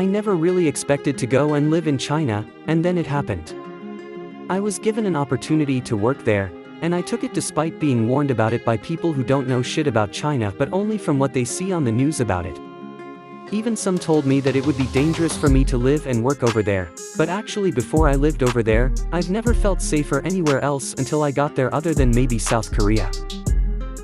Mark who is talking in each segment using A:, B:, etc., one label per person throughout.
A: I never really expected to go and live in China, and then it happened. I was given an opportunity to work there, and I took it despite being warned about it by people who don't know shit about China but only from what they see on the news about it. Even some told me that it would be dangerous for me to live and work over there, but actually before I lived over there, I've never felt safer anywhere else until I got there other than maybe South Korea.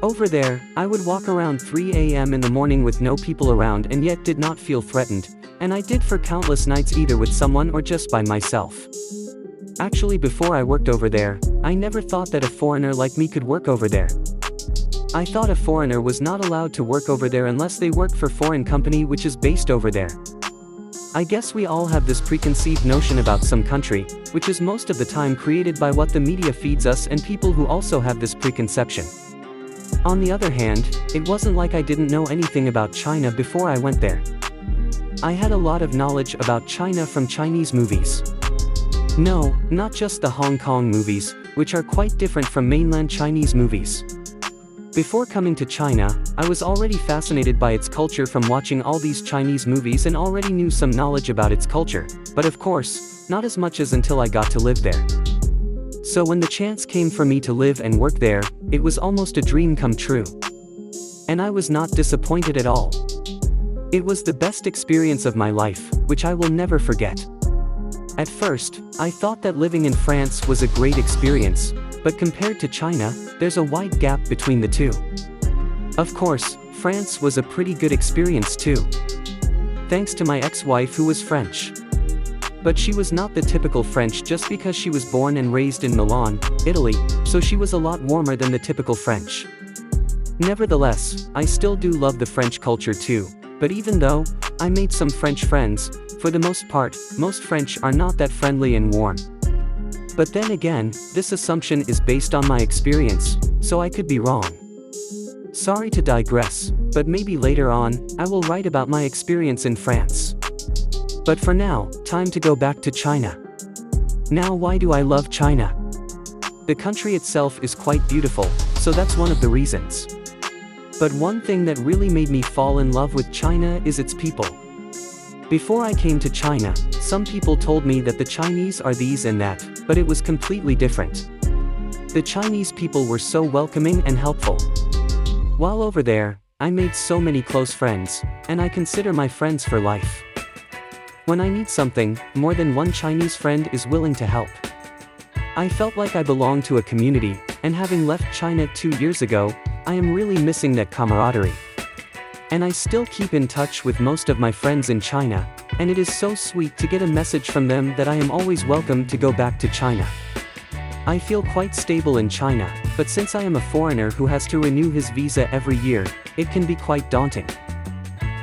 A: Over there, I would walk around 3 a.m. in the morning with no people around and yet did not feel threatened, and I did for countless nights either with someone or just by myself. Actually before I worked over there, I never thought that a foreigner like me could work over there. I thought a foreigner was not allowed to work over there unless they worked for foreign company which is based over there. I guess we all have this preconceived notion about some country, which is most of the time created by what the media feeds us and people who also have this preconception. On the other hand, it wasn't like I didn't know anything about China before I went there. I had a lot of knowledge about China from Chinese movies. No, not just the Hong Kong movies, which are quite different from mainland Chinese movies. Before coming to China, I was already fascinated by its culture from watching all these Chinese movies and already knew some knowledge about its culture, but of course, not as much as until I got to live there. So when the chance came for me to live and work there, it was almost a dream come true. And I was not disappointed at all. It was the best experience of my life, which I will never forget. At first, I thought that living in France was a great experience, but compared to China, there's a wide gap between the two. Of course, France was a pretty good experience too. Thanks to my ex-wife who was French. But she was not the typical French just because she was born and raised in Milan, Italy, so she was a lot warmer than the typical French. Nevertheless, I still do love the French culture too, but even though I made some French friends, for the most part, most French are not that friendly and warm. But then again, this assumption is based on my experience, so I could be wrong. Sorry to digress, but maybe later on, I will write about my experience in France. But for now, time to go back to China. Now why do I love China? The country itself is quite beautiful, so that's one of the reasons. But one thing that really made me fall in love with China is its people. Before I came to China, some people told me that the Chinese are these and that, but it was completely different. The Chinese people were so welcoming and helpful. While over there, I made so many close friends, and I consider my friends for life. When I need something, more than one Chinese friend is willing to help. I felt like I belonged to a community, and having left China 2 years ago, I am really missing that camaraderie. And I still keep in touch with most of my friends in China, and it is so sweet to get a message from them that I am always welcome to go back to China. I feel quite stable in China, but since I am a foreigner who has to renew his visa every year, it can be quite daunting.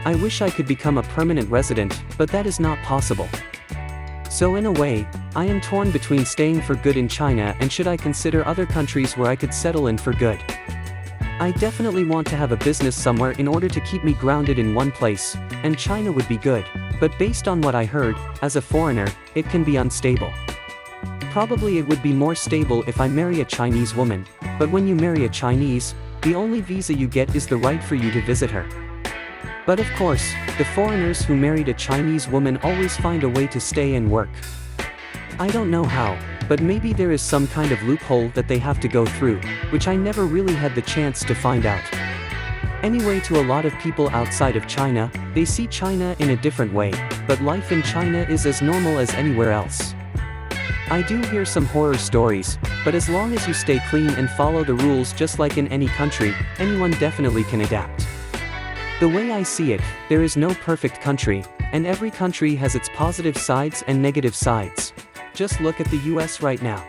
A: I wish I could become a permanent resident, but that is not possible. So in a way, I am torn between staying for good in China and should I consider other countries where I could settle in for good. I definitely want to have a business somewhere in order to keep me grounded in one place, and China would be good, but based on what I heard, as a foreigner, it can be unstable. Probably it would be more stable if I marry a Chinese woman, but when you marry a Chinese, the only visa you get is the right for you to visit her. But of course, the foreigners who married a Chinese woman always find a way to stay and work. I don't know how, but maybe there is some kind of loophole that they have to go through, which I never really had the chance to find out. Anyway, to a lot of people outside of China, they see China in a different way, but life in China is as normal as anywhere else. I do hear some horror stories, but as long as you stay clean and follow the rules just like in any country, anyone definitely can adapt. The way I see it, there is no perfect country, and every country has its positive sides and negative sides. Just look at the US right now.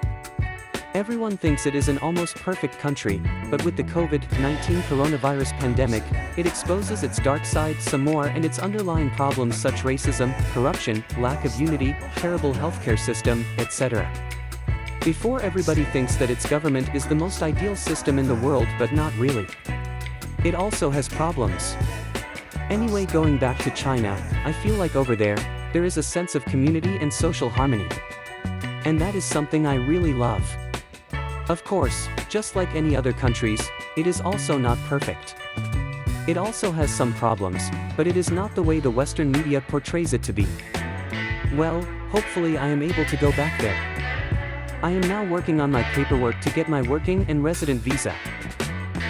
A: Everyone thinks it is an almost perfect country, but with the COVID-19 coronavirus pandemic, it exposes its dark side some more and its underlying problems such racism, corruption, lack of unity, terrible healthcare system, etc. Before everybody thinks that its government is the most ideal system in the world, but not really. It also has problems. Anyway, going back to China, I feel like over there is a sense of community and social harmony. And that is something I really love. Of course, just like any other countries, it is also not perfect. It also has some problems, but it is not the way the Western media portrays it to be. Well, hopefully I am able to go back there. I am now working on my paperwork to get my working and resident visa.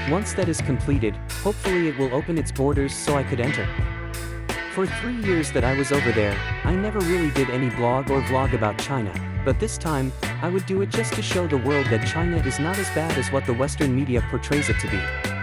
A: Once that is completed, hopefully it will open its borders so I could enter. For 3 years that I was over there, I never really did any blog or vlog about China, but this time, I would do it just to show the world that China is not as bad as what the Western media portrays it to be.